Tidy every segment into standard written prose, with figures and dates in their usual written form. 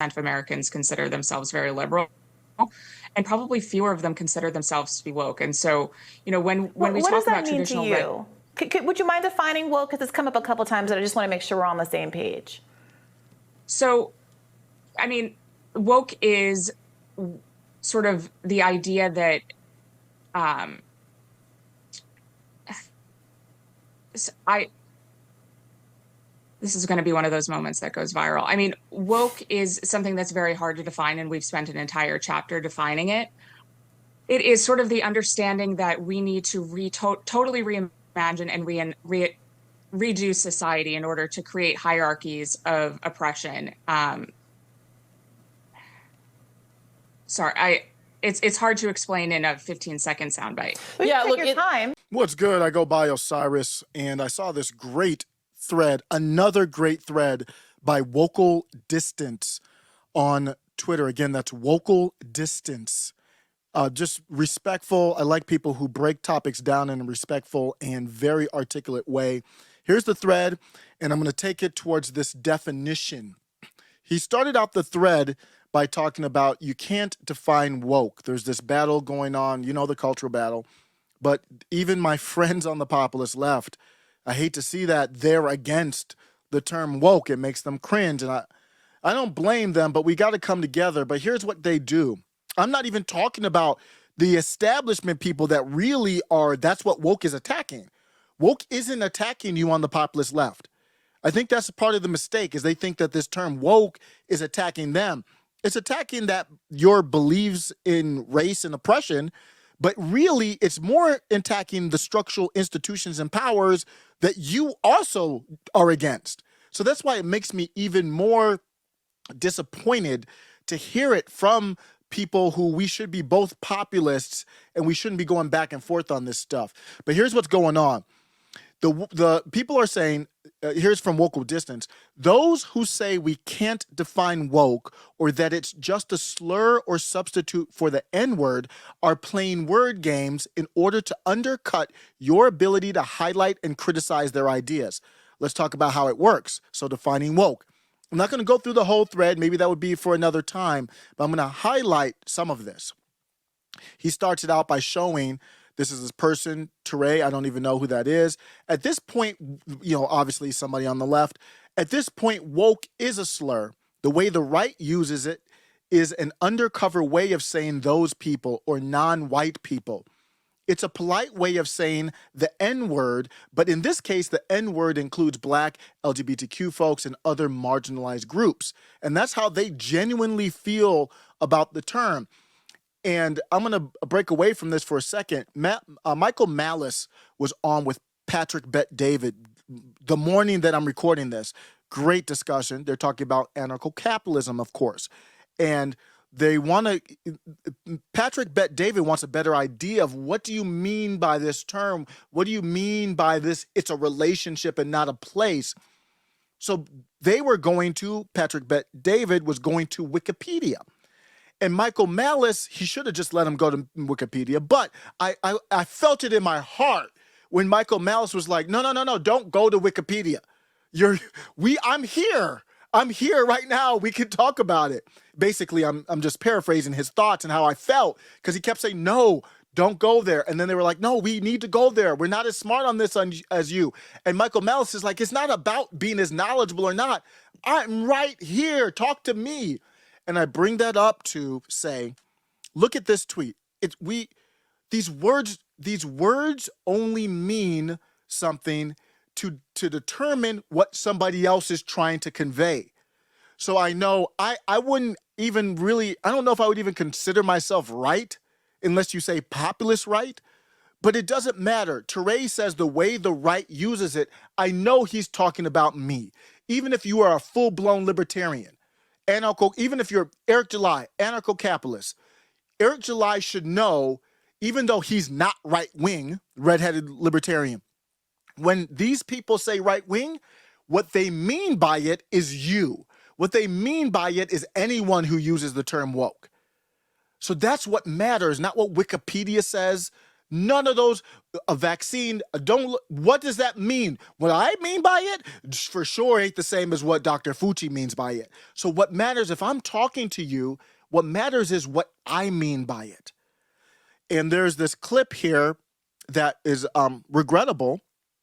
of Americans consider themselves very liberal, and probably fewer of them consider themselves to be woke. And so, when we what does talk that about mean to traditional you? Would you mind defining woke? Because it's come up a couple times, and I just want to make sure we're on the same page. So, I mean, woke is sort of the idea that this is going to be one of those moments that goes viral. I mean, woke is something that's very hard to define, and we've spent an entire chapter defining it. It is sort of the understanding that we need to totally reimagine and redo society in order to create hierarchies of oppression. It's hard to explain in a 15-second soundbite. Yeah, look, your time. What's good? I go by Osiris, and I saw this great thread, another great thread by Vocal Distance on Twitter. Again, that's Vocal Distance. Just respectful. I like people who break topics down in a respectful and very articulate way. Here's the thread, and I'm going to take it towards this definition. He started out the thread by talking about you can't define woke. There's this battle going on, the cultural battle. But even my friends on the populist left, I hate to see that they're against the term woke. It makes them cringe. And I don't blame them, but we got to come together. But here's what they do. I'm not even talking about the establishment people that really are, that's what woke is attacking. Woke isn't attacking you on the populist left. I think that's part of the mistake, is they think that this term woke is attacking them. It's attacking that your beliefs in race and oppression, but really it's more attacking the structural institutions and powers that you also are against. So that's why it makes me even more disappointed to hear it from people who we should be both populists, and we shouldn't be going back and forth on this stuff. But here's what's going on. The people are saying, here's from Vocal Distance, those who say we can't define woke or that it's just a slur or substitute for the N-word are playing word games in order to undercut your ability to highlight and criticize their ideas. Let's talk about how it works. So defining woke. I'm not going to go through the whole thread. Maybe that would be for another time, but I'm going to highlight some of this. He starts it out by showing this is this person, Teray, I don't even know who that is. At this point, obviously somebody on the left. At this point, woke is a slur. The way the right uses it is an undercover way of saying those people or non-white people. It's a polite way of saying the N-word, but in this case, the N-word includes Black, LGBTQ folks, and other marginalized groups. And that's how they genuinely feel about the term. And I'm going to break away from this for a second. Michael Malice was on with Patrick Bet-David the morning that I'm recording this. Great discussion. They're talking about anarcho-capitalism, of course. And Patrick Bet-David wants a better idea of what do you mean by this term? What do you mean by this? It's a relationship and not a place. So Patrick Bet-David was going to Wikipedia. And Michael Malice, he should have just let him go to Wikipedia. But I felt it in my heart when Michael Malice was like, no, don't go to Wikipedia. I'm here. I'm here right now. We can talk about it. Basically, I'm just paraphrasing his thoughts and how I felt, because he kept saying, no, don't go there. And then they were like, no, we need to go there. We're not as smart on this as you. And Michael Malice is like, it's not about being as knowledgeable or not. I'm right here. Talk to me. And I bring that up to say, look at this tweet. These words only mean something to determine what somebody else is trying to convey. So I know I wouldn't even really, I don't know if I would even consider myself right unless you say populist right, but it doesn't matter. Teray says the way the right uses it, I know he's talking about me. Even if you are a full-blown libertarian, even if you're Eric July, anarcho-capitalist, Eric July should know, even though he's not right-wing, red-headed libertarian, when these people say right-wing, what they mean by it is you. What they mean by it is anyone who uses the term woke. So that's what matters, not what Wikipedia says, None of those. A vaccine, what does that mean? What I mean by it, for sure, ain't the same as what Dr. Fauci means by it. So what matters, if I'm talking to you, what matters is what I mean by it. And there's this clip here that is regrettable.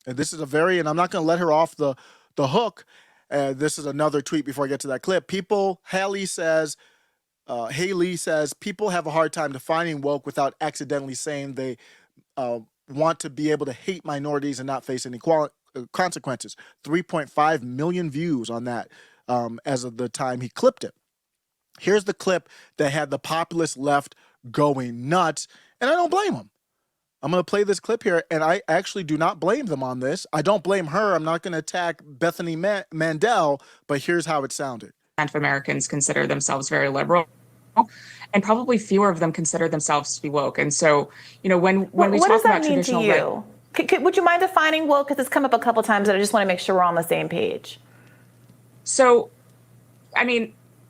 And this is and I'm not going to let her off the hook. This is another tweet before I get to that clip. Haley says, people have a hard time defining woke without accidentally saying they want to be able to hate minorities and not face any consequences. 3.5 million views on that as of the time he clipped it. Here's the clip that had the populist left going nuts, and I don't blame them. I'm going to play this clip here, and I actually do not blame them on this. I don't blame her. I'm not going to attack Bethany Mandel, but here's how it sounded. Of Americans consider themselves very liberal, and probably fewer of them consider themselves to be woke. And so, when we talk about traditional, what does that mean to you? Would you mind defining woke? Because it's come up a couple times, and I just want to make sure we're on the same page. So,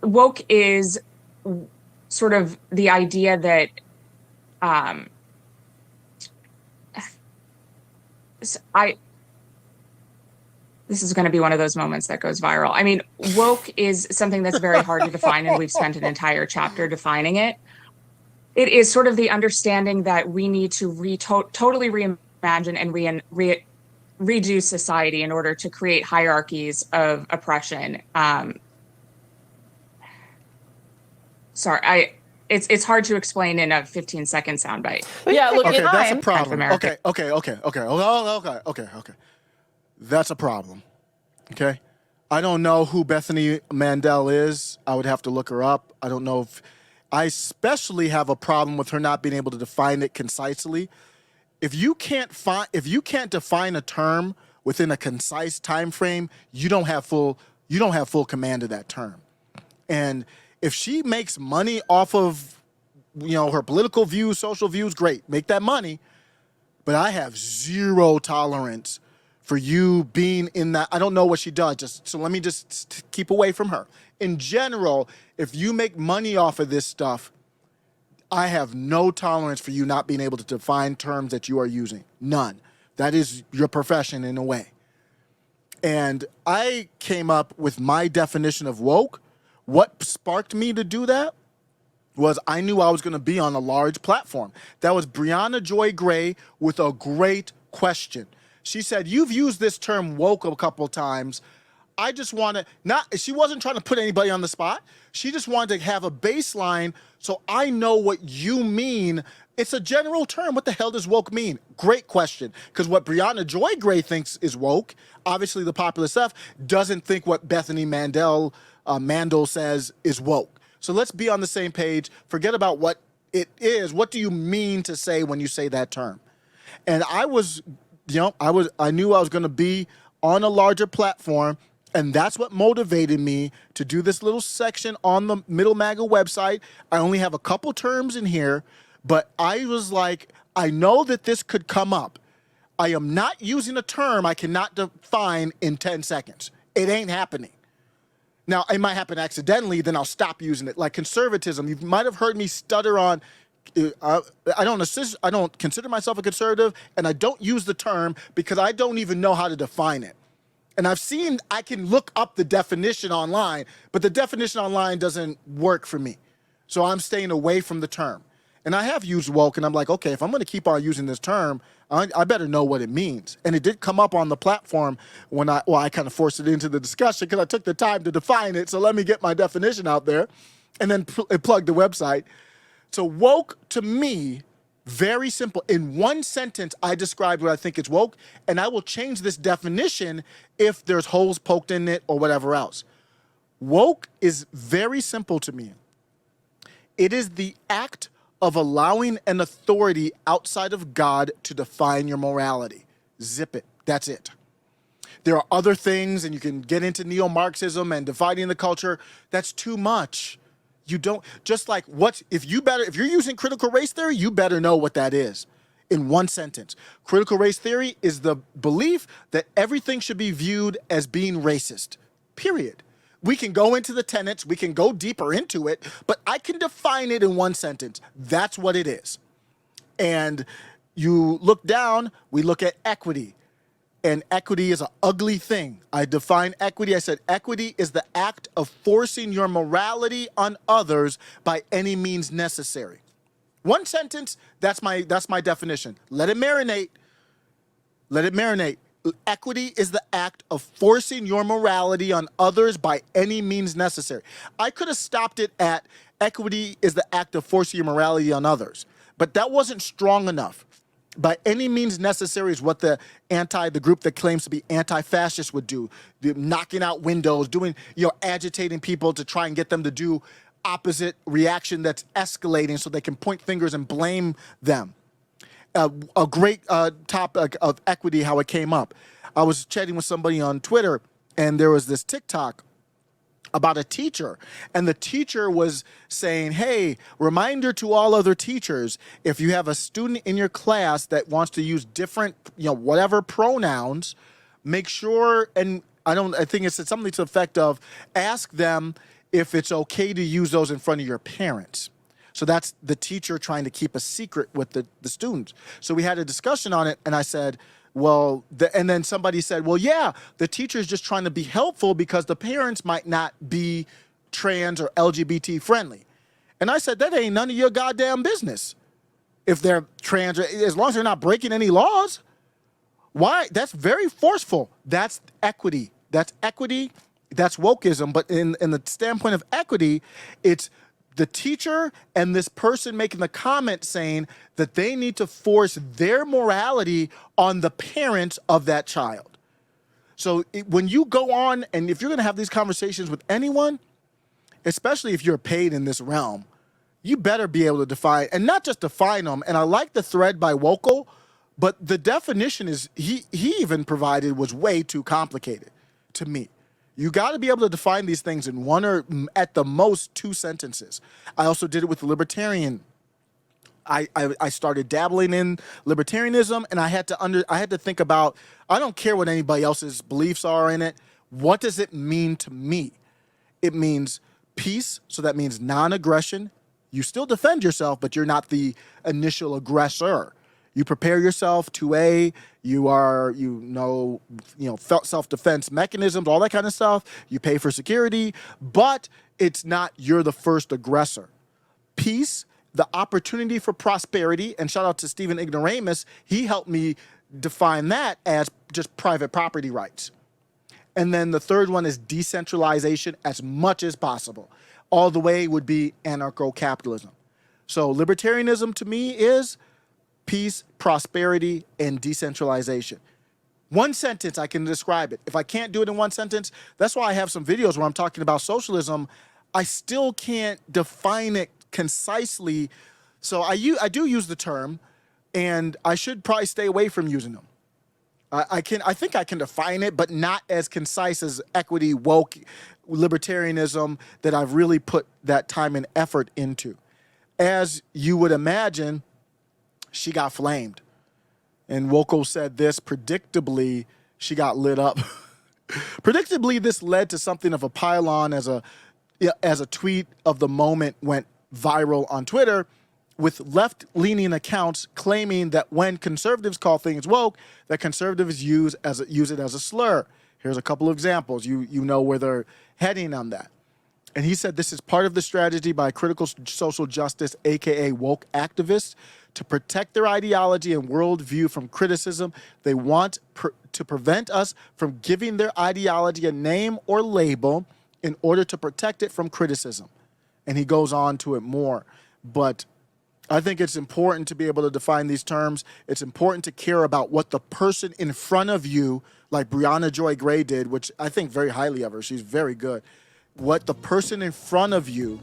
woke is sort of the idea that this is going to be one of those moments that goes viral. Woke is something that's very hard to define, and we've spent an entire chapter defining it. It is sort of the understanding that we need to totally reimagine and redo society in order to create hierarchies of oppression. It's hard to explain in a 15-second soundbite. Yeah, look, okay, that's a problem. America. Okay. That's a problem. Okay. I don't know who Bethany Mandel is. I would have to look her up. I don't know if I especially have a problem with her not being able to define it concisely. If you can't define a term within a concise time frame, you don't have full command of that term. And if she makes money off of her political views, social views, great, make that money. But I have zero tolerance for you being in that. I don't know what she does, so let me just keep away from her. In general, if you make money off of this stuff, I have no tolerance for you not being able to define terms that you are using. None. That is your profession in a way. And I came up with my definition of woke. What sparked me to do that was I knew I was going to be on a large platform. That was Briahna Joy Gray with a great question. She said, "You've used this term woke a couple times. I just want to," she wasn't trying to put anybody on the spot. She just wanted to have a baseline so I know what you mean. It's a general term. What the hell does woke mean? Great question. Because what Briahna Joy Gray thinks is woke, obviously the populist left doesn't think what Bethany Mandel says is woke. So let's be on the same page. Forget about what it is. What do you mean to say when you say that term? And I knew I was going to be on a larger platform, and that's what motivated me to do this little section on the Middle MAGA website. I only have a couple terms in here, but I was like, I know that this could come up. I am not using a term I cannot define in 10 seconds. It ain't happening. Now, it might happen accidentally, then I'll stop using it. Like conservatism, you might have heard me stutter on, I don't consider myself a conservative, and I don't use the term because I don't even know how to define it. And I can look up the definition online, but the definition online doesn't work for me. So I'm staying away from the term. And I have used woke, and I'm like, okay, if I'm going to keep on using this term, I better know what it means. And it did come up on the platform when I kind of forced it into the discussion because I took the time to define it. So let me get my definition out there and then plug the website. So woke, to me, very simple. In one sentence, I described what I think is woke, and I will change this definition if there's holes poked in it or whatever else. Woke is very simple to me. It is the act of allowing an authority outside of God to define your morality. Zip it. That's it. There are other things, and you can get into neo-Marxism and dividing the culture. That's too much. You don't, just like if you're using critical race theory, you better know what that is in one sentence. Critical race theory is the belief that everything should be viewed as being racist, period. We can go into the tenets, we can go deeper into it, but I can define it in one sentence. That's what it is. And you look down, we look at equity. And equity is an ugly thing. I define equity. I said equity is the act of forcing your morality on others by any means necessary. One sentence, that's my definition. Let it marinate. Let it marinate. Equity is the act of forcing your morality on others by any means necessary. I could have stopped it at equity is the act of forcing your morality on others, but that wasn't strong enough. By any means necessary is what the group that claims to be anti-fascist would do. Knocking out windows, agitating people to try and get them to do opposite reaction that's escalating so they can point fingers and blame them. A great topic of equity, how it came up. I was chatting with somebody on Twitter, and there was this TikTok about a teacher, and the teacher was saying, hey, reminder to all other teachers, if you have a student in your class that wants to use different, whatever pronouns, make sure, and I think it's something to the effect of, ask them if it's okay to use those in front of your parents. So that's the teacher trying to keep a secret with the students. So we had a discussion on it, and I said, and then somebody said, well, yeah, the teacher's just trying to be helpful because the parents might not be trans or LGBT friendly. And I said, that ain't none of your goddamn business. If they're trans, as long as they're not breaking any laws. Why? That's very forceful. That's equity. That's equity. That's wokeism. But in the standpoint of equity, it's the teacher and this person making the comment saying that they need to force their morality on the parents of that child. So when you go on, and if you're going to have these conversations with anyone, especially if you're paid in this realm, you better be able to define, and not just define them. And I like the thread by Wokel, but the definition is he even provided was way too complicated to me. You got to be able to define these things in one or at the most 2 sentences. I also did it with the libertarian. I started dabbling in libertarianism, and I had to think about, I don't care what anybody else's beliefs are in it. What does it mean to me? It means peace, so that means non-aggression. You still defend yourself, but you're not the initial aggressor. You prepare yourself to self-defense mechanisms, all that kind of stuff. You pay for security, but it's not you're the first aggressor. Peace, the opportunity for prosperity, and shout out to Stephen Ignoramus, he helped me define that as just private property rights. And then the third one is decentralization as much as possible. All the way would be anarcho-capitalism. So libertarianism to me is peace, prosperity, and decentralization. One sentence, I can describe it. If I can't do it in one sentence, that's why I have some videos where I'm talking about socialism. I still can't define it concisely. So I do use the term, and I should probably stay away from using them. I think I can define it, but not as concise as equity, woke, libertarianism that I've really put that time and effort into. As you would imagine, she got flamed. And Wokel said this, predictably, she got lit up. Predictably, this led to something of a pile-on as a tweet of the moment went viral on Twitter, with left-leaning accounts claiming that when conservatives call things woke, that conservatives use it as a slur. Here's a couple of examples. You know where they're heading on that. And he said this is part of the strategy by critical social justice, aka woke activists, to protect their ideology and worldview from criticism. They want to prevent us from giving their ideology a name or label in order to protect it from criticism. And he goes on to it more. But I think it's important to be able to define these terms. It's important to care about what the person in front of you, like Briahna Joy Gray did, which I think very highly of her. She's very good. What the person in front of you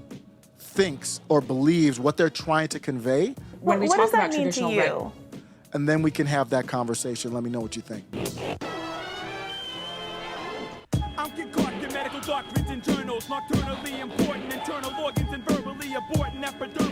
thinks or believes, what they're trying to convey. When we what talk does that about mean to traditional you? And then we can have that conversation. Let me know what you think. I'm concocting medical documents in journals, nocturnally important internal organs and verbally aborting epidermal